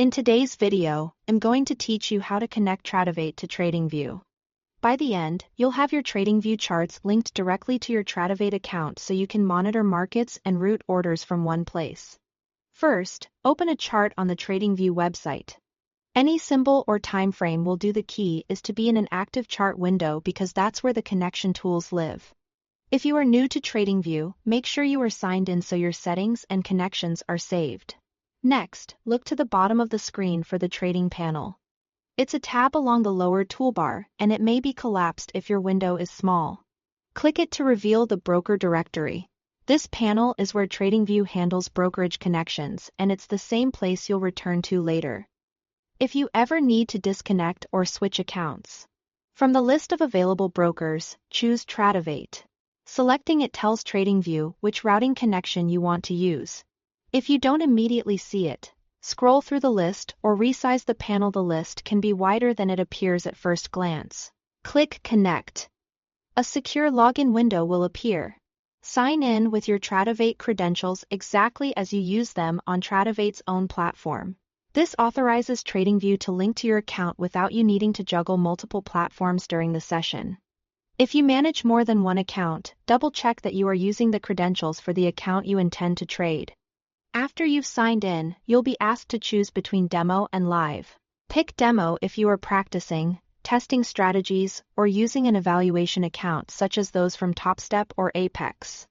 In today's video, I'm going to teach you how to connect Tradovate to TradingView. By the end, you'll have your TradingView charts linked directly to your Tradovate account so you can monitor markets and route orders from one place. First, open a chart on the TradingView website. Any symbol or time frame will do. The key is to be in an active chart window because that's where the connection tools live. If you are new to TradingView, make sure you are signed in so your settings and connections are saved. Next, look to the bottom of the screen for the trading panel. It's a tab along the lower toolbar, and it may be collapsed if your window is small. Click it to reveal the broker directory. This panel is where TradingView handles brokerage connections, and it's the same place you'll return to later if you ever need to disconnect or switch accounts. From the list of available brokers, choose Tradovate. Selecting it tells TradingView which routing connection you want to use. If you don't immediately see it, scroll through the list or resize the panel. The list can be wider than it appears at first glance. Click Connect. A secure login window will appear. Sign in with your Tradovate credentials exactly as you use them on Tradovate's own platform. This authorizes TradingView to link to your account without you needing to juggle multiple platforms during the session. If you manage more than one account, double-check that you are using the credentials for the account you intend to trade. After you've signed in, you'll be asked to choose between Demo and Live. Pick Demo if you are practicing, testing strategies, or using an evaluation account such as those from TopStep or Apex.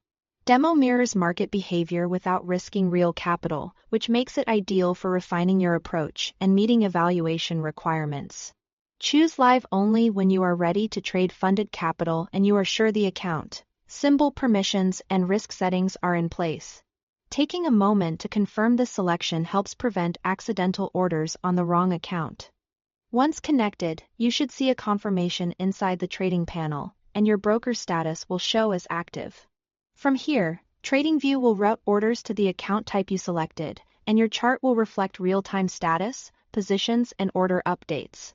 Demo mirrors market behavior without risking real capital, which makes it ideal for refining your approach and meeting evaluation requirements. Choose Live only when you are ready to trade funded capital and you are sure the account, symbol permissions, and risk settings are in place. Taking a moment to confirm this selection helps prevent accidental orders on the wrong account. Once connected, you should see a confirmation inside the trading panel, and your broker status will show as active. From here, TradingView will route orders to the account type you selected, and your chart will reflect real-time status, positions, and order updates.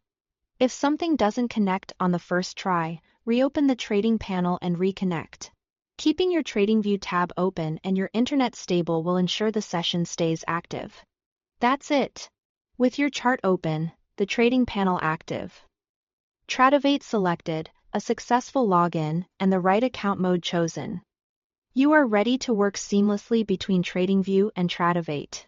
If something doesn't connect on the first try, reopen the trading panel and reconnect. Keeping your TradingView tab open and your internet stable will ensure the session stays active. That's it. With your chart open, the trading panel active, Tradovate selected, a successful login, and the right account mode chosen, you are ready to work seamlessly between TradingView and Tradovate.